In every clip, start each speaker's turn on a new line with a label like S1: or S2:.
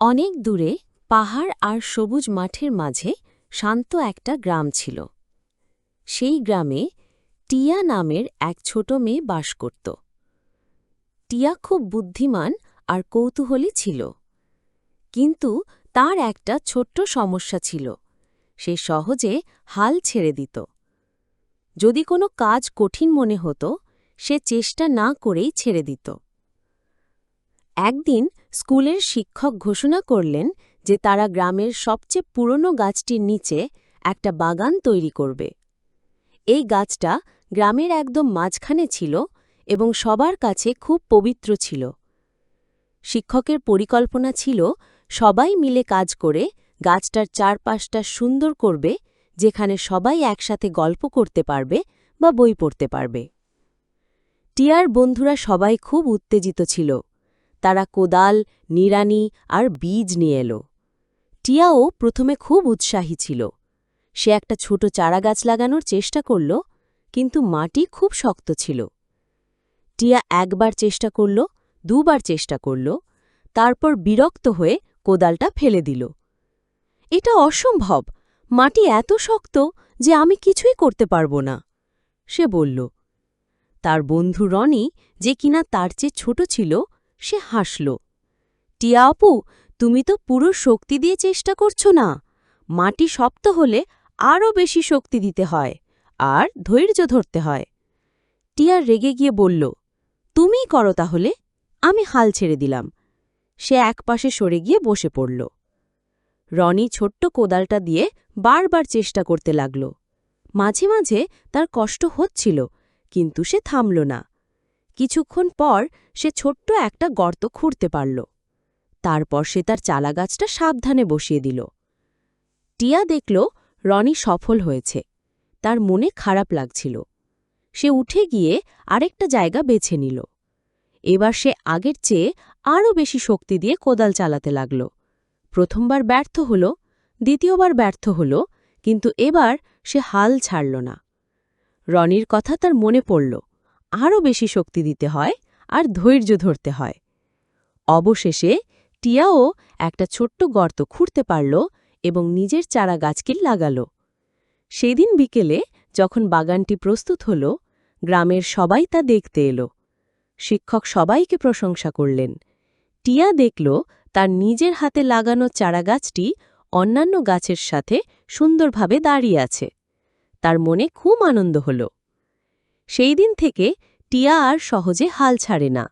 S1: অনেক দূরে পাহাড় আর সবুজ মাঠের মাঝে শান্ত একটা গ্রাম ছিল। সেই গ্রামে টিয়া নামের এক ছোট মেয়ে বাস করত। টিয়া খুব বুদ্ধিমান আর কৌতূহলী ছিল, কিন্তু তার একটা ছোট্ট সমস্যা ছিল। সে সহজে হাল ছেড়ে দিত। যদি কোনো কাজ কঠিন মনে হতো, সে চেষ্টা না করেই ছেড়ে দিত। একদিন স্কুলের শিক্ষক ঘোষণা করলেন যে তারা গ্রামের সবচেয়ে পুরনো গাছটির নিচে একটা বাগান তৈরি করবে। এই গাছটা গ্রামের একদম মাঝখানে ছিল এবং সবার কাছে খুব পবিত্র ছিল। শিক্ষকের পরিকল্পনা ছিল সবাই মিলে কাজ করে গাছটার চারপাশটা সুন্দর করবে, যেখানে সবাই একসাথে গল্প করতে পারবে বা বই পড়তে পারবে। টিয়ার বন্ধুরা সবাই খুব উত্তেজিত ছিল। তারা কোদাল, নিড়ানি আর বীজ নিয়ে এলো। টিয়াও প্রথমে খুব উৎসাহী ছিল। সে একটা ছোট চারাগাছ লাগানোর চেষ্টা করল, কিন্তু মাটি খুব শক্ত ছিল। টিয়া একবার চেষ্টা করল, দুবার চেষ্টা করল, তারপর বিরক্ত হয়ে কোদালটা ফেলে দিল। এটা অসম্ভব, মাটি এত শক্ত যে আমি কিছুই করতে পারব না, সে বলল। তার বন্ধু রনি, যে কিনা তার চেয়ে ছোট ছিল, সে হাসল। টিয়া আপু, তুমি তো পুরো শক্তি দিয়ে চেষ্টা করছো না। মাটি শক্ত হলে আরও বেশি শক্তি দিতে হয় আর ধৈর্য ধরতে হয়। টিয়া রেগে গিয়ে বলল, তুমিই করো তাহলে, আমি হাল ছেড়ে দিলাম। সে একপাশে সরে গিয়ে বসে পড়ল। রনি ছোট্ট কোদালটা দিয়ে বারবার চেষ্টা করতে লাগল। মাঝে মাঝে তার কষ্ট হচ্ছিল, কিন্তু সে থামল না। কিছুক্ষণ পর সে ছোট্ট একটা গর্ত খুঁড়তে পারল। তারপর সে তার চালাগাছটা সাবধানে বসিয়ে দিল। টিয়া দেখল রনি সফল হয়েছে। তার মনে খারাপ লাগছিল। সে উঠে গিয়ে আরেকটা জায়গা বেছে নিল। এবার সে আগের চেয়ে আরও বেশি শক্তি দিয়ে কোদাল চালাতে লাগল। প্রথমবার ব্যর্থ হল, দ্বিতীয়বার ব্যর্থ হল, কিন্তু এবার সে হাল ছাড়ল না। রনির কথা তার মনে পড়ল, আরও বেশি শক্তি দিতে হয় আর ধৈর্য ধরতে হয়। অবশেষে টিয়াও একটা ছোট্ট গর্ত খুঁড়তে পারল এবং নিজের চারা গাছকে লাগাল। সেদিন বিকেলে যখন বাগানটি প্রস্তুত হল, গ্রামের সবাই তা দেখতে এলো। শিক্ষক সবাইকে প্রশংসা করলেন। টিয়া দেখল তার নিজের হাতে লাগানো চারাগাছটি অন্যান্য গাছের সাথে সুন্দরভাবে দাঁড়িয়ে আছে। তার মনে খুব আনন্দ হল। সেই দিন থেকে টিয়া আর সহজে হাল ছাড়ে না।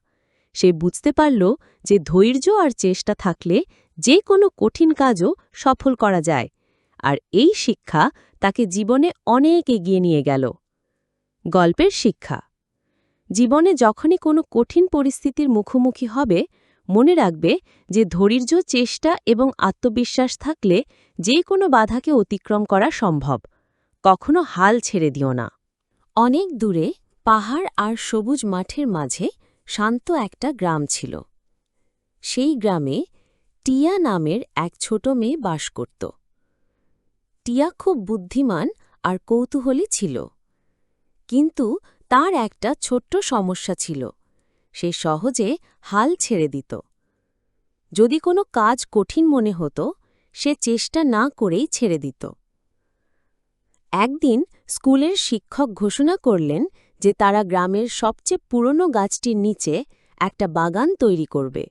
S1: সে বুঝতে পারল যে ধৈর্য আর চেষ্টা থাকলে যে কোনো কঠিন কাজও সফল করা যায়, আর এই শিক্ষা তাকে জীবনে অনেক এগিয়ে নিয়ে গেল। গল্পের শিক্ষা: জীবনে যখনই কোনো কঠিন পরিস্থিতির মুখোমুখি হবে, মনে রাখবে যে ধৈর্য, চেষ্টা এবং আত্মবিশ্বাস থাকলে যে কোনো বাধাকে অতিক্রম করা সম্ভব। কখনো হাল ছেড়ে দিও না। অনেক দূরে পাহাড় আর সবুজ মাঠের মাঝে শান্ত একটা গ্রাম ছিল। সেই গ্রামে টিয়া নামের এক ছোট মেয়ে বাস করত। টিয়া খুব বুদ্ধিমান আর কৌতূহলী ছিল, কিন্তু তার একটা ছোট্ট সমস্যা ছিল। সে সহজে হাল ছেড়ে দিত। যদি কোনো কাজ কঠিন মনে হতো, সে চেষ্টা না করেই ছেড়ে দিত। একদিন স্কুলের শিক্ষক ঘোষণা করলেন যে তারা গ্রামের সবচেয়ে পুরনো গাছটির নিচে একটা বাগান তৈরি করবে।